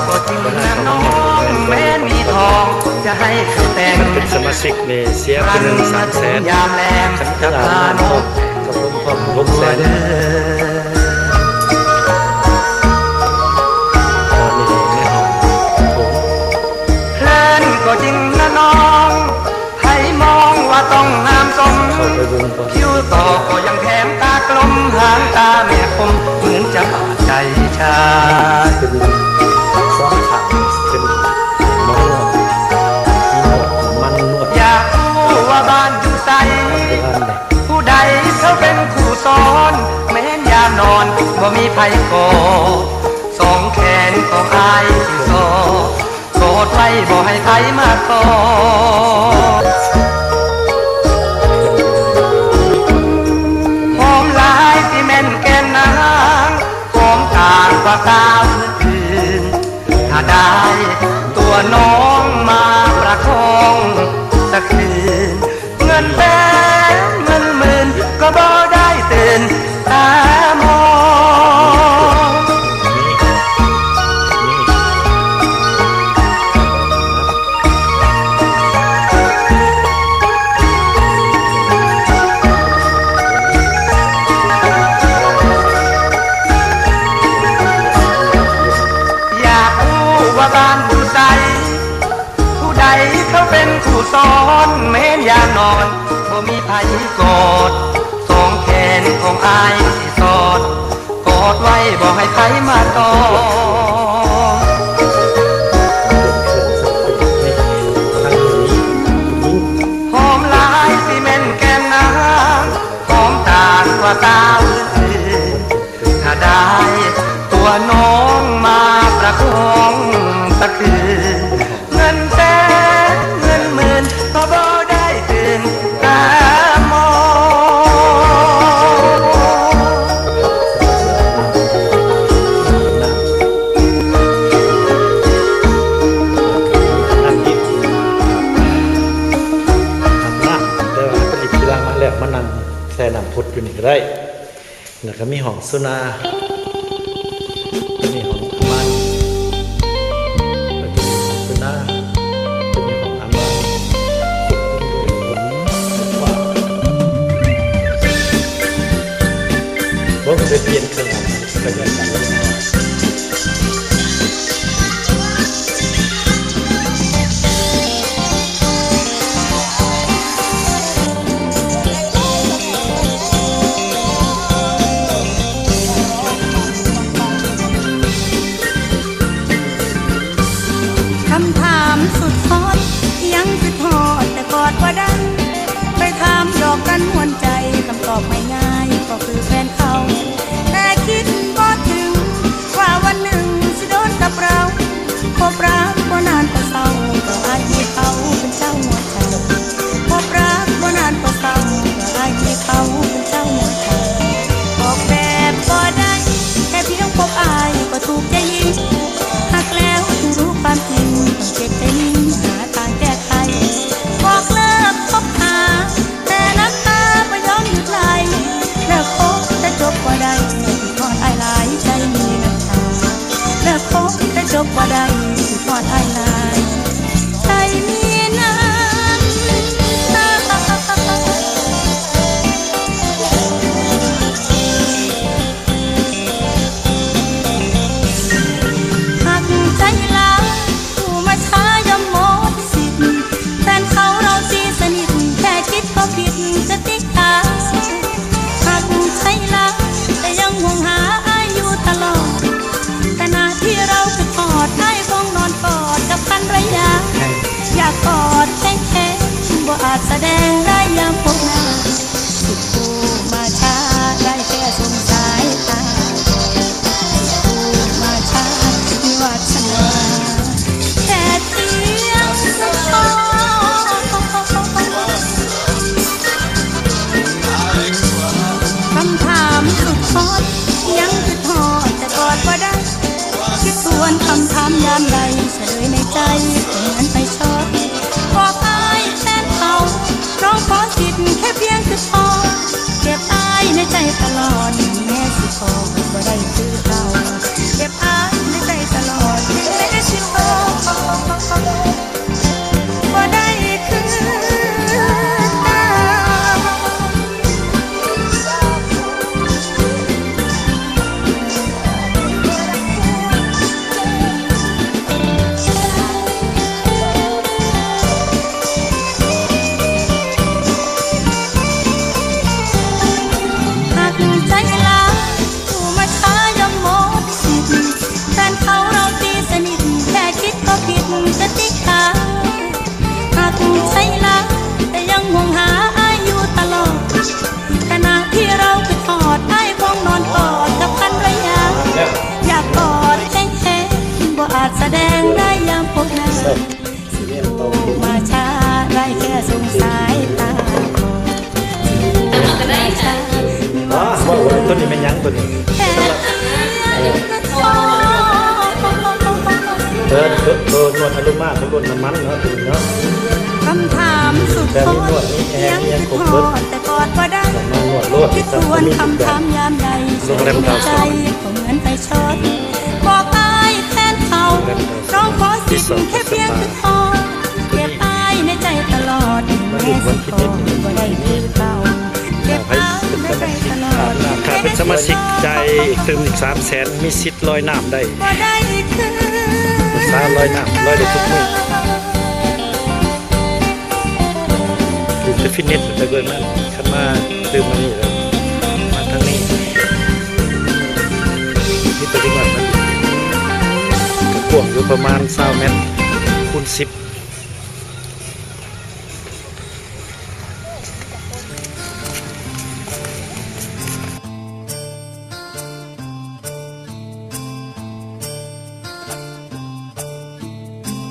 ก็จริงนะน้องแม้มีทองจะให้แต่งเป็นสมาชิกเนเสียคนหนึ่ง300,000ยามแรงจะพานกกับผมพร้อม600,000เพลินก็จริงนะน้องให้มองว่าต้องงามสมคิ้วต่อก็ยังแถมตากลมหางตาแม่คมเหมือนจะบาดใจชายเป็นสองขาเป็นหมอนวดมันนวดอยากรู้ว่าบ้านอยู่ใสผู้ใดเขาเป็นคู่ซ้อนแม้นยามนอนบ่มีไผกอดสองแขนของอายที่ซอกอดไว้บ่ให้ไผมาต่อหอมหลายที่แม่นแก่นนางหอมต่างกว่าสาวอื่นถ้าได้ตัวน้องมาประคองสักคืนเงินแสนเงินหมื่นก็บ่ได้ตื่นตามองอยากรู้ว่าบ้านอยู่ใสผู้ใดเขาเป็นคู่ซ้อนแม้นยามนอนบ่มีไผกอดสองแขนของอายที่สอดกอดไว้บ่ให้ไผมาต่อหอมหลายสิแม่นแก้มนางหอมต่างกว่าสาวอื่นถ้าได้ตัวน้องมาประคองสักคืนเงินแสนเงินหมื่นก็บ่ได้ตื่นตามองนั่งกินทำน้ำแต่ว่าผลิตกีฬามาแล้วมานั่งแช่น้ำพุดอยู่นี่ก็ได้แล้วก็มีห้องสุนามีห้องอามันแล้วก็มีห้องสุนาจะมีห้องอามันบ่เคยเปลี่ยนเครื่องอาบน้ำก็ยังกันคำถามสุดฮอตยังคือทอดแต่กอดว่าดังไปถามหยอกกันหวนใจคำตอบไม่ง่ายก็คือแฟนเขาแต่คิดก็ถึงว่าวันหนึ่งสิโดนกับเราพบรักบ่นานก็เศร้าก็อายที่เขาเป็นเจ้าหัวใจพบรักบ่นานก็เศร้าก็อายที่เขาเป็นเจ้าหัวใจบอกแบบก็ได้แค่เพียงพบอายก็ถูกใจยิ่งหักแล้วถึงรู้ความจริงต้องเจ็บใจนิ่งหาทางแก้ไขบอกเลิกคบหาแต่น้ำตาไม่ยอมหยุดไหลเลิกคบแต่จบว่าได้ที่ทอดอายหลายใจมีน้ำตาเลิกคบแต่จบว่าได้ที่ทอดอายหลายใจมีน้ำตาหักใจลาผู้มาช้ายอมหมดสิทธิ์แฟนเขาเราสีสนิทแค่คิดก็ผิดจะติดตาหักใจลาแต่ยังห่วงหาอายอยู่ตลอดแต่หน้าที่เราคือกอดได้คงนอนกอดกับภรรยาอยากกอดแค่บ่อาจแสดงได้ยามพบหน้าสุดผู้มาช้าได้แค่สงสายตามาช้ามีวาสนาแค่เพียงสักคำถามสุดฮอตยังคือทอดแต่กอดว่าได้คิดทวนคำถามยามใดเฉลยในใจเหมือนไปช็อตบอกอายแฟนเขาร้องขอสิทธิ์แค่เพียงคือพอเก็บอายในใจตลอดแม้สิพอก็ได้คือเขาเก็บอายในใจตลอดแม้ สิโทรมาช้าได้แค่สงสายตามาช้า ว่าตัวนี้ไม่ยั้งตัวนี้ แค่เอื้อนก็พอ นวดอารมณ์มากนวดน้ำมันเนาะตัวนี้เนาะ คำถามสุดท้อยังคิดทอดแต่กอดว่าได้ มานวดโลด คิดทวนคำถามยามใดใจก็เหมือนไฟช็อตบอกอายแทนเขาร้องขอสิทธิ์แค่เพียงคิดทอดเก็บอายในใจตลอดแม้สิขอบ่ได้คือเก่าเก็บอายในใจตลอด ถ้าเป็นสมาชิกใจเติมอีก300,000มีสิทธิ์ลอยน้ำได้ บ่ได้คือ สาลอยน้ำลอยได้ทุกมื้ออยู่ที่ฟิตเนสแต่เกินนั้นขันมาตื่มมานี่แล้วมาทางนี้นี่ตัวที่ว่ามันกระกว้างอยู่ประมาณ20 เมตรคูณ10